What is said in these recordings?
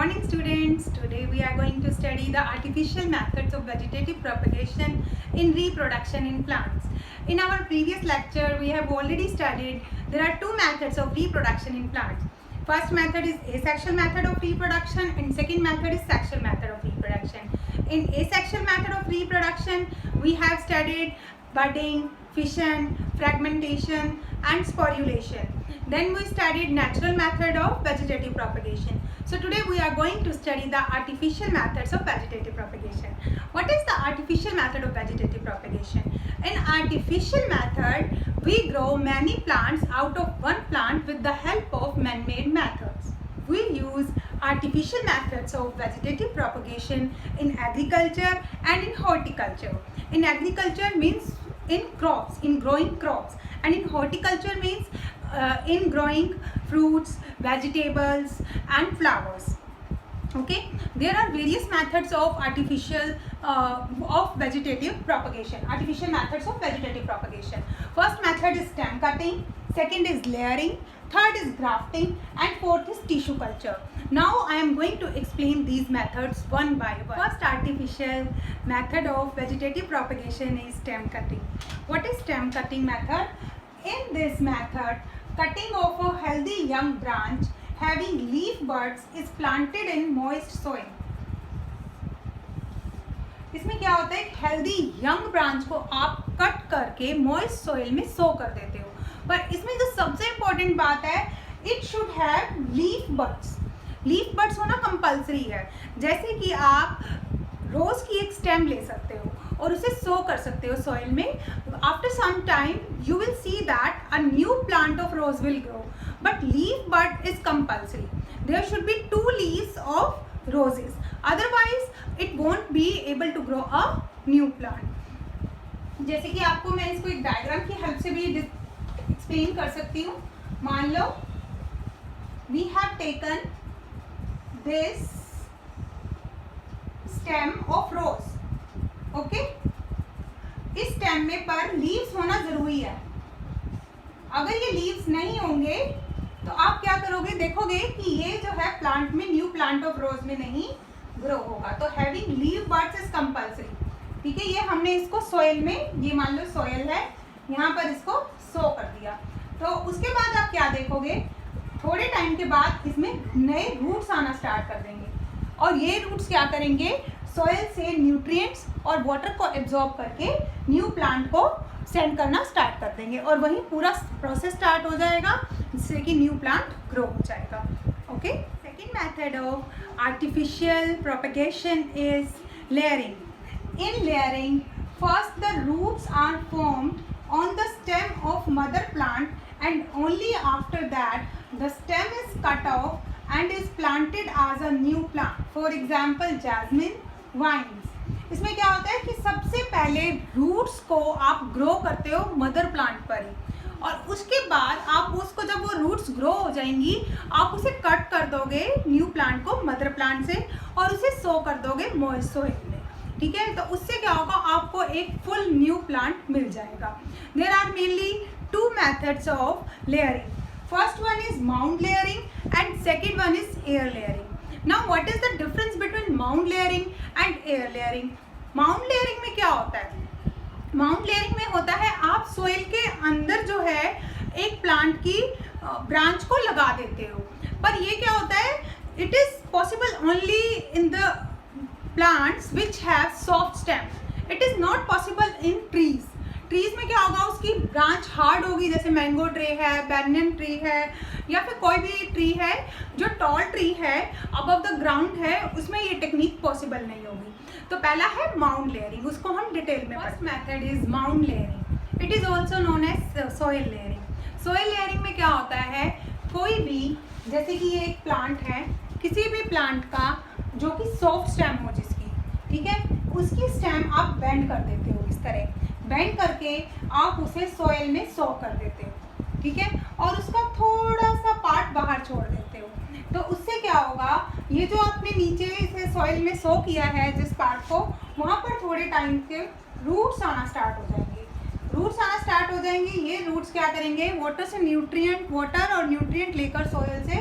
morning students. Today we are going to study the artificial methods of vegetative propagation in reproduction in plants. In our previous lecture we have already studied there are two methods of reproduction in plants. First method is asexual method of reproduction and second method is sexual method of reproduction. In asexual method of reproduction we have studied budding, fission, fragmentation and sporulation. Then we studied natural method of vegetative propagation. So today we are going to study the artificial methods of vegetative propagation. What is the artificial method of vegetative propagation? In artificial method, we grow many plants out of one plant with the help of man-made methods. We use artificial methods of vegetative propagation in agriculture and in horticulture. In agriculture means in crops, in growing crops, and in horticulture means in growing fruits, vegetables and flowers. Okay, there are various methods of artificial vegetative propagation. Artificial methods of vegetative propagation. First method is stem cutting, second is layering, third is grafting and fourth is tissue culture. Now I am going to explain these methods one by one. First artificial method of vegetative propagation is stem cutting. What is stem cutting method? In this method, cutting off a healthy young branch having leaf buds is planted in moist soil. इसमें क्या होता है, healthy young branch को आप cut करके moist soil में सो कर देते हो. पर इसमें जो सबसे इम्पोर्टेंट बात है, it should have leaf buds. Leaf buds होना कंपल्सरी है. जैसे कि आप रोज की एक स्टेम ले सकते हो और उसे सो कर सकते हो सॉइल में. After some time you will see that a new plant of rose will grow, but leaf bud is compulsory. There should be 2 leaves of roses, otherwise it won't be able to grow a new plant. जैसे कि आपको मैं इसको एक diagram की help से भी explain कर सकती हूँ. मान लो we have taken this stem of rose. Okay, इस स्टेम में पर लीव्स होना जरूरी है. अगर ये लीव्स नहीं होंगे तो आप क्या करोगे, देखोगे कि ये जो है प्लांट में, न्यू प्लांट ऑफ रोज में नहीं ग्रो होगा. तो having leave buds is compulsory. ठीक है, ये हमने इसको सॉइल में, ये मान लो सॉइल है, यहाँ पर इसको सो कर दिया. तो उसके बाद आप क्या देखोगे, थोड़े टाइम के बाद इसमें नए रूट्स आना स्टार्ट कर देंगे और ये रूट्स क्या करेंगे, सॉइल से न्यूट्रिएंट्स और वाटर को एब्जॉर्ब करके न्यू प्लांट को सेंड करना स्टार्ट कर देंगे और वहीं पूरा प्रोसेस स्टार्ट हो जाएगा जिससे कि न्यू प्लांट ग्रो हो जाएगा. Okay, second method of artificial propagation is layering. In layering, first the roots are formed on the stem of mother plant and only after that the stem is cut off and is planted as a new plant. For example jasmine, vines. इसमें क्या होता है कि सबसे पहले roots को आप grow करते हो मदर प्लांट पर ही, और उसके बाद आप उसको, जब वो रूट्स ग्रो हो जाएंगी, आप उसे कट कर दोगे न्यू प्लांट को मदर प्लांट से और उसे सो कर दोगे मॉइस्ट सॉइल में. ठीक है, तो उससे क्या होगा, आपको एक फुल न्यू प्लांट मिल जाएगा. There are mainly 2 methods of layering. First one is mound layering and second one is air layering. Now what is the difference between mound layering and air layering? Mound layering में क्या होता है, mound layering में होता है आप soil के अंदर जो है एक प्लांट की ब्रांच को लगा देते हो. पर ये क्या होता है, it is possible only in the plants which have soft stem. It is not possible in trees. Trees में क्या होगा, उसकी ब्रांच हार्ड होगी, जैसे मैंगो ट्री है, बैनियन ट्री है, या फिर कोई भी ट्री है जो टॉल ट्री है, अबव द ग्राउंड है, उसमें ये टेक्निक पॉसिबल नहीं होगी. तो पहला है माउंड लेयरिंग, उसको हम डिटेल में. First method is mound layering. It is also known as soil layering. Soil layering में क्या होता है, कोई भी, जैसे कि ये एक प्लांट है, किसी भी प्लांट का जो कि सॉफ्ट स्टेम हो जिसकी, ठीक है, उसकी स्टेम आप बेंड कर देते हो. इस तरह बेंड करके आप उसे सॉइल में सो कर देते हो. ठीक है, और उसका थोड़ा सा पार्ट बाहर छोड़ देते हो. तो उससे क्या होगा, ये जो आपने नीचे इसे सॉइल में सो किया है जिस पार्ट को, वहाँ पर थोड़े टाइम के रूट्स आना स्टार्ट हो जाएंगे. रूट्स आना स्टार्ट हो जाएंगे. ये रूट्स क्या करेंगे, वाटर से न्यूट्रिएंट, वाटर और न्यूट्रिएंट लेकर सॉइल से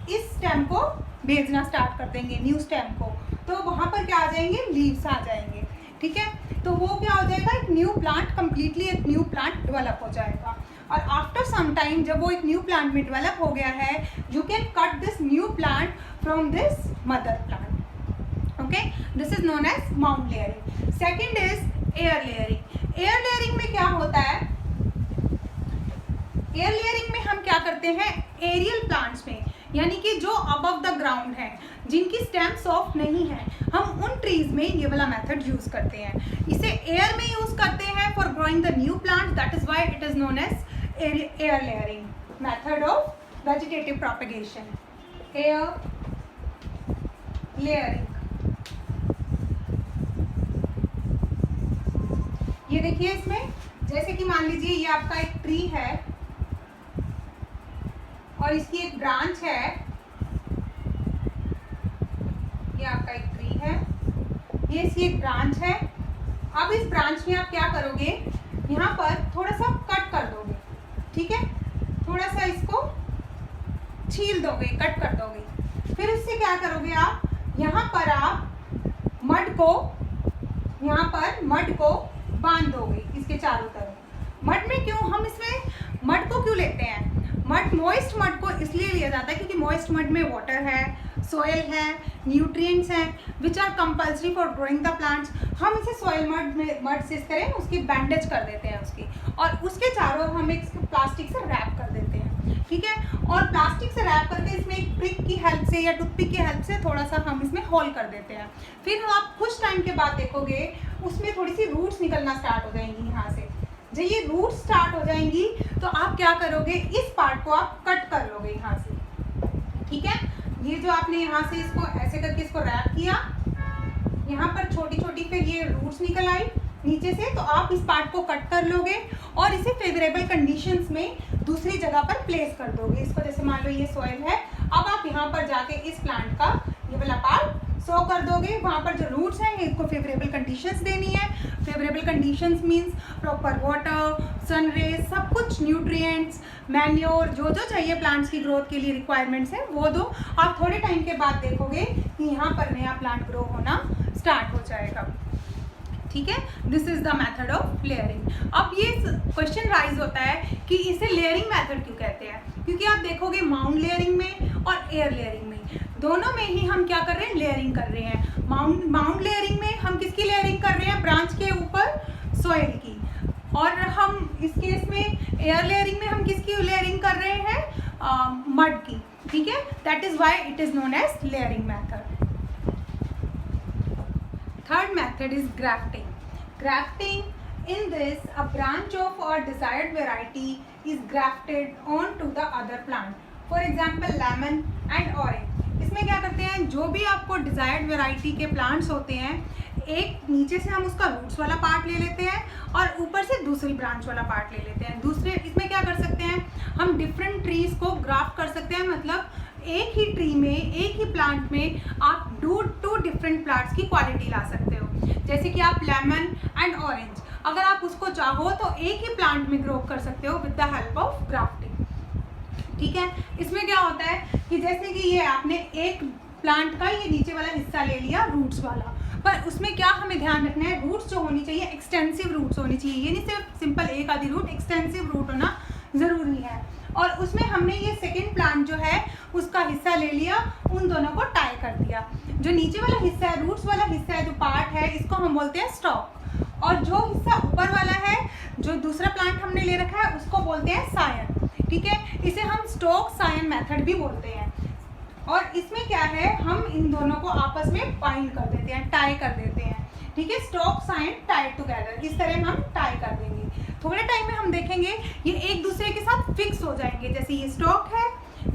इस स्टेम को भेजना स्टार्ट कर देंगे न्यू स्टेम को, तो वहाँ पर क्या आ जाएंगे, लीव्स आ जाएंगे। ठीक है, तो वो क्या हो जाएगा, एक न्यू प्लांट, कंप्लीटली एक न्यू प्लांट डेवलप हो जाएगा। और आफ्टर सम टाइम जब वो एक न्यू प्लांट में डेवलप हो गया है, you can cut this new plant from this mother plant. Okay, this is known as mound layering. Second is air layering. Air layering में क्या होता है, एयर लेयरिंग में हम क्या करते हैं, एरियल प्लांट्स में, यानी कि जो अबव द ग्राउंड है, जिनकी स्टेम सॉफ्ट नहीं है, हम उन ट्रीज में ये वाला मेथड यूज करते हैं। इसे एयर में यूज करते हैं for growing the new plant, that is why it is known as air layering method of vegetative propagation. Air layering, ये देखिए इसमें, जैसे कि मान लीजिए ये आपका एक ट्री है और इसकी एक ब्रांच है, ये आपका एक ट्री है, ये इसकी एक ब्रांच है। अब इस ब्रांच में आप क्या करोगे, यहाँ पर थोड़ा सा कट कर दोगे, ठीक है, थोड़ा सा इसको छील दोगे, कट कर दोगे। फिर इससे क्या करोगे आप, यहाँ पर आप मड को, यहाँ पर मड को बांध दोगे इसके चारों तरफ। मड में क्यों, हम इसमें मड को क्यों लेते हैं, मड, मॉइस्ट मड को इसलिए लिया जाता है क्योंकि मॉइस्ट मड में वाटर है, सोयल है, न्यूट्रिएंट्स हैं which are compulsory for growing the plants. हम इसे सॉइल मड से इस तरह उसकी बैंडेज कर देते हैं उसकी, और उसके चारों हम एक प्लास्टिक से रैप कर देते हैं। ठीक है, और प्लास्टिक से रैप करके इसमें एक पिक की हेल्प से या टूथपिक की हेल्प से थोड़ा सा हम इसमें होल कर देते हैं। फिर आप कुछ टाइम के बाद देखोगे उसमें थोड़ी सी रूट्स निकलना स्टार्ट हो जाएंगी। यहाँ से जब ये रूट्स स्टार्ट हो जाएंगी तो आप क्या करोगे, इस पार्ट को आप कट कर लोगे यहाँ से। ठीक है, ये जो आपने यहाँ से इसको ऐसे करके इसको रैप किया, यहाँ पर छोटी छोटी फिर ये रूट्स निकल आई नीचे से, तो आप इस पार्ट को कट कर लोगे और इसे फेवरेबल कंडीशंस में दूसरी जगह पर प्लेस कर दोगे। इसको जैसे मान लो ये सॉइल है, अब आप यहाँ पर जाके इस प्लांट का ये वाला पार्ट सो कर दोगे। वहाँ पर जो रूट्स हैं इसको फेवरेबल कंडीशंस देनी है। Favourable conditions means proper water, sun rays, सब कुछ, न्यूट्रिएंट्स, मैन्योर, जो जो चाहिए प्लांट्स की ग्रोथ के लिए रिक्वायरमेंट्स हैं वो दो। आप थोड़े टाइम के बाद देखोगे कि यहाँ पर नया प्लांट ग्रो होना स्टार्ट हो जाएगा। ठीक है, this is the method of layering. अब ये क्वेश्चन राइज होता है कि इसे लेयरिंग मेथड क्यों कहते हैं, क्योंकि आप देखोगे माउंट लेयरिंग में और एयर लेयरिंग में, दोनों में ही हम क्या कर रहे हैं, लेयरिंग कर रहे हैं। माउंट लेयरिंग में हम किसकी लेयरिंग कर रहे हैं, ब्रांच के ऊपर सॉइल की, और हम इस केस में एयर लेयरिंग में हम किसकी लेयरिंग कर रहे हैं, मड की। ठीक है, that is why it is known as layering method. Third method is grafting. Grafting, in this, a branch of a desired variety is grafted onto the other plant. For example, lemon and orange. इसमें क्या करते हैं, जो भी आपको desired variety के plants होते हैं, एक नीचे से हम उसका रूट्स वाला पार्ट ले लेते हैं और ऊपर से दूसरी ब्रांच वाला पार्ट ले लेते हैं। दूसरे इसमें क्या कर सकते हैं, हम डिफरेंट ट्रीज को ग्राफ्ट कर सकते हैं, मतलब एक ही ट्री में, एक ही प्लांट में आप टू डिफरेंट प्लांट्स की क्वालिटी ला सकते हो। जैसे कि आप लेमन एंड ऑरेंज, अगर आप उसको चाहो तो एक ही प्लांट में ग्रो कर सकते हो with the help of grafting. ठीक है, इसमें क्या होता है कि जैसे कि ये आपने एक प्लांट का ये नीचे वाला हिस्सा ले लिया रूट्स वाला, पर उसमें क्या हमें ध्यान रखना है, रूट्स जो होनी चाहिए एक्सटेंसिव रूट्स होनी चाहिए, ये नहीं सिर्फ सिंपल एक आधी रूट, एक्सटेंसिव रूट होना ज़रूरी है। और उसमें हमने ये सेकेंड प्लांट जो है उसका हिस्सा ले लिया, उन दोनों को टाई कर दिया। जो नीचे वाला हिस्सा है, रूट्स वाला हिस्सा है, जो पार्ट है, इसको हम बोलते हैं स्टॉक, और जो हिस्सा ऊपर वाला है, जो दूसरा प्लांट हमने ले रखा है, उसको बोलते हैं सायन। ठीक है, इसे हम स्टॉक सायन मेथड भी बोलते हैं। और इसमें क्या है, हम इन दोनों को आपस में बाइंड कर देते हैं, टाई कर देते हैं। ठीक है, स्टॉक सायन टाइड टुगेदर, इस तरह हम टाई कर देंगे। थोड़े टाइम में हम देखेंगे ये एक दूसरे के साथ फिक्स हो जाएंगे। जैसे ये स्टॉक है,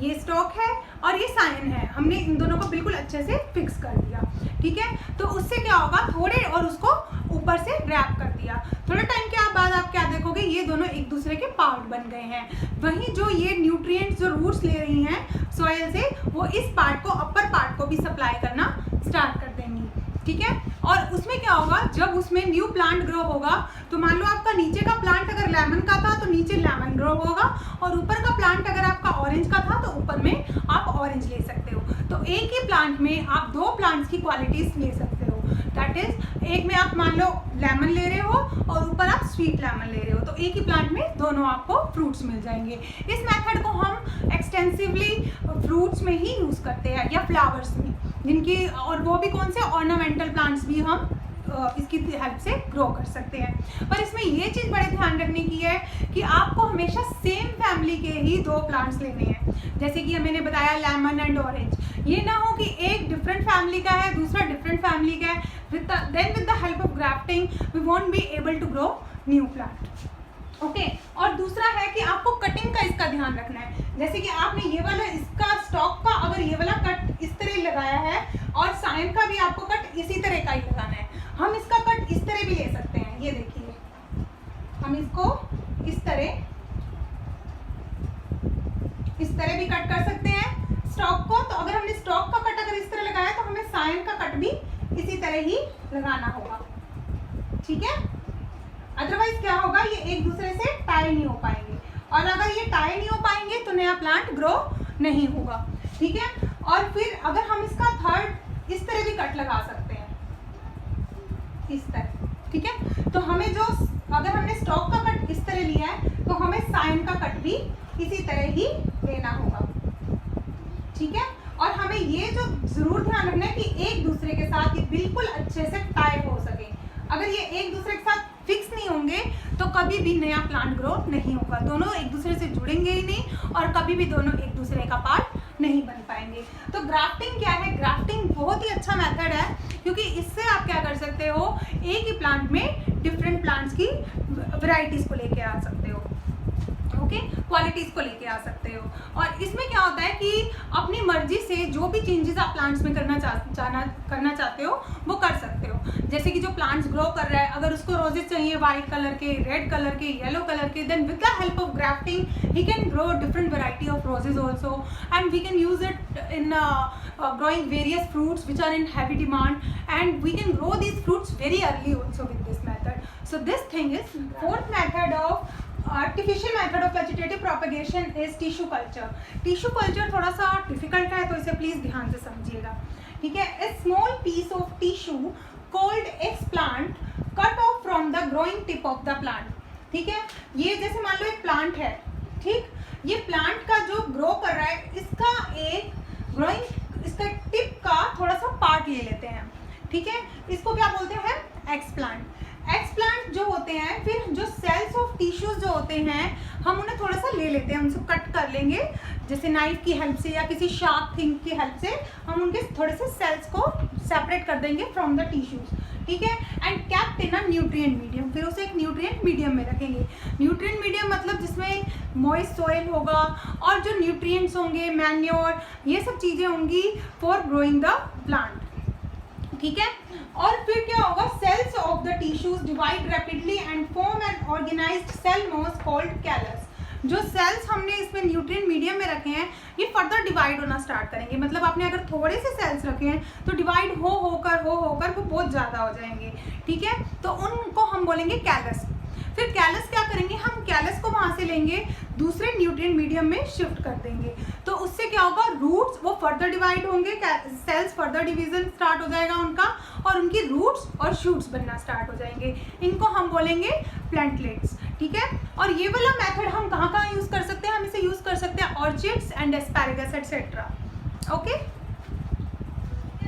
ये स्टॉक है और ये सायन है, हमने इन दोनों को बिल्कुल अच्छे से फिक्स कर दिया। ठीक है, तो उससे क्या होगा, थोड़े और उसको ऊपर से रैप कर दिया। थोड़े टाइम के बाद आप क्या देखोगे, ये दोनों एक दूसरे के पार्ट बन गए हैं। वहीं जो ये न्यूट्रिएंट्स जो रूट्स ले रही हैं सॉइल से, वो इस पार्ट को, अपर पार्ट को भी सप्लाई करना स्टार्ट कर देंगी। ठीक है। और उसमें क्या होगा, जब उसमें न्यू प्लांट ग्रो होगा तो मान लो आपका नीचे का प्लांट अगर लेमन का था तो नीचे लेमन ग्रो होगा, और ऊपर का प्लांट अगर आपका ऑरेंज का था तो ऊपर में आप ऑरेंज ले सकते हो। तो एक ही प्लांट में आप दो प्लांट्स की क्वालिटीज ले सकते हो। दैट इज, एक में आप मान लो लेमन ले रहे हो और ऊपर आप स्वीट लेमन ले रहे हो, तो एक ही प्लांट में दोनों आपको फ्रूट्स मिल जाएंगे। इस मेथड को हम एक्सटेंसिवली फ्रूट्स में ही यूज़ करते हैं या फ्लावर्स में, जिनकी, और वो भी कौन से ऑर्नामेंटल प्लांट्स भी हम इसकी हेल्प से ग्रो कर सकते हैं। पर इसमें ये चीज़ बड़े ध्यान रखने की है कि आपको हमेशा सेम फैमिली के ही दो प्लांट्स लेने हैं। जैसे कि मैंने बताया लेमन एंड ऑरेंज, ये ना हो कि एक डिफरेंट फैमिली का है दूसरा डिफरेंट फैमिली का है, with the help of grafting we won't be able to grow new plant. Okay, और दूसरा है कि आपको कटिंग का इसका ध्यान रखना है। जैसे कि आपने ये वाला इसका स्टॉक का अगर ये वाला कट इस तरह लगाया है और साइन का भी आपको कट इसी तरह का ही लगाना है। हम इसका कट इस तरह भी ले सकते हैं, ये देखिए, हम इसको इस तरह भी कट कर सकते हैं स्टॉक को। तो अगर हमने स्टॉक का कट अगर इस तरह लगाया तो हमें साइन का कट भी इसी तरह ही लगाना होगा, ठीक है। अदरवाइज क्या होगा, ये एक दूसरे से टाई नहीं हो पाएंगे, और अगर ये टाई नहीं हो पाएंगे तो नया प्लांट ग्रो नहीं होगा, ठीक है। और फिर अगर हम इसका थर्ड इस तरह भी कट लगा सकते हैं, इस तरह, ठीक है। तो हमें जो, अगर हमने स्टॉक का कट इस तरह लिया है तो हमें साइन का कट भी इसी तरह ही लेना होगा, ठीक है। और हमें ये जो जरूर ध्यान रखना है कि एक दूसरे के साथ ये बिल्कुल अच्छे से टाई हो सके। अगर ये एक दूसरे के साथ फिक्स नहीं होंगे तो कभी भी नया प्लांट ग्रो नहीं होगा, दोनों एक दूसरे से जुड़ेंगे ही नहीं और कभी भी दोनों एक दूसरे का पार्ट नहीं बन पाएंगे। तो ग्राफ्टिंग क्या है, ग्राफ्टिंग बहुत ही अच्छा मेथड है, क्योंकि इससे आप क्या कर सकते हो, एक ही प्लांट में डिफरेंट प्लांट्स की वैरायटीज को लेके आ सकते हो, ओके, क्वालिटीज को लेके आ सकते हो। और इसमें क्या होता है कि अपनी मर्जी से जो भी चेंजेस आप प्लांट्स में करना चाहते हो वो कर सकते हो। जैसे कि जो प्लांट्स ग्रो कर रहा है, अगर उसको रोजेस चाहिए वाइट कलर के, रेड कलर के, येलो कलर के, then with the help of grafting he can grow different variety of roses also, and we can use it in growing various fruits which are in heavy demand, and we can grow these fruits very early also with this method. So this thing is fourth method of artificial method of vegetative propagation is tissue culture. Tissue culture थोड़ा सा difficult है, तो इसे please ध्यान से समझिएगा, ठीक है। A small piece of tissue called explant cut off from the growing tip of the plant, ठीक है। ये जैसे मान लो एक प्लांट है, ठीक, ये प्लांट का जो ग्रो कर रहा है इसका एक ग्रोइंग, इसका टिप का थोड़ा सा पार्ट ले लेते हैं, ठीक है। इसको क्या बोलते हैं, एक्सप्लांट। एक्सप्लांट जो होते हैं, फिर जो सेल्स ऑफ टिश्यूज जो होते हैं हम उन्हें थोड़ा सा ले लेते हैं, उनको कट कर लेंगे, जैसे नाइफ की हेल्प से या किसी शार्प थिंग की हेल्प से हम उनके थोड़े से सेल्स को सेपरेट कर देंगे फ्रॉम द टिश्यूज, ठीक है। And kept in a nutrient medium, फिर उसे एक न्यूट्रिएंट मीडियम में रखेंगे। न्यूट्रिएंट मीडियम मतलब जिसमें मॉइस्ट सॉइल होगा और जो न्यूट्रिएंट्स होंगे, मैन्योर, ये सब चीज़ें होंगी फॉर ग्रोइंग द प्लांट, ठीक है। और फिर क्या होगा, cells of the tissues divide rapidly and form an organised cell mass called callus. जो सेल्स हमने इसमें न्यूट्रिएंट मीडियम में रखे हैं ये फर्दर डिवाइड होना स्टार्ट करेंगे। मतलब आपने अगर थोड़े से सेल्स रखे हैं तो डिवाइड हो होकर वो बहुत ज़्यादा हो जाएंगे, ठीक है। तो उनको हम बोलेंगे कैलस। फिर कैलस क्या करेंगे, हम कैलस को वहाँ से लेंगे दूसरे न्यूट्रिएंट मीडियम में शिफ्ट कर देंगे, तो उससे क्या होगा, रूट्स वो फर्दर डिवाइड होंगे, सेल्स फर्दर डिवीजन स्टार्ट हो जाएगा उनका, और उनकी रूट्स और शूट्स बनना स्टार्ट हो जाएंगे। इनको हम बोलेंगे प्लांटलेट्स, ठीक है। और ये वाला मेथड हम कहाँ कहाँ यूज़ कर सकते हैं, हम इसे यूज़ कर सकते हैं orchids and asparagus etcetera, okay.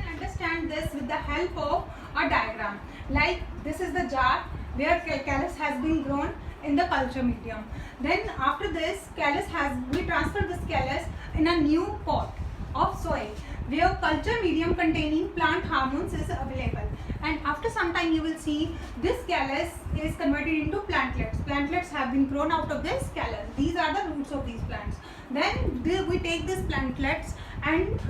Understand this with the help of a diagram, like this is the jar where callus has been grown in the culture medium. Then after this we transfer this callus in a new pot of soil where culture medium containing plant hormones is available, and after some time you will see this callus is converted into plantlets. Plantlets have been grown out of this callus. These are the roots of these plants. Then we take these plantlets and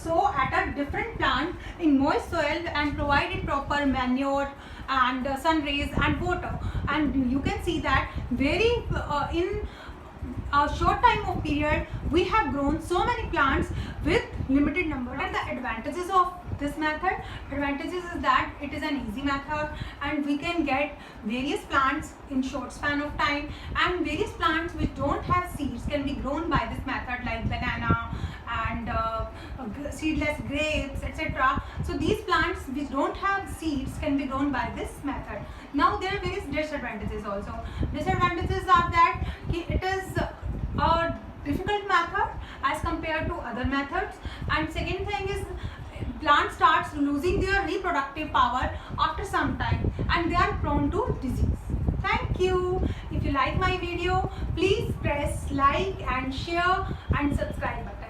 sow at a different plant in moist soil and provide it proper manure and sun rays and water, and you can see that very in a short time of period we have grown so many plants with limited number. What are the advantages of this method? Advantages is that it is an easy method and we can get various plants in short span of time, and various plants which don't have seeds can be grown by this method, like banana and seedless grapes, etc. So these plants which don't have seeds can be grown by this method. Now there are various disadvantages also. Disadvantages are that it is a difficult method as compared to other methods, and second thing is plant starts losing their reproductive power after some time and they are prone to disease. Thank you. If you like my video, please press like and share and subscribe button.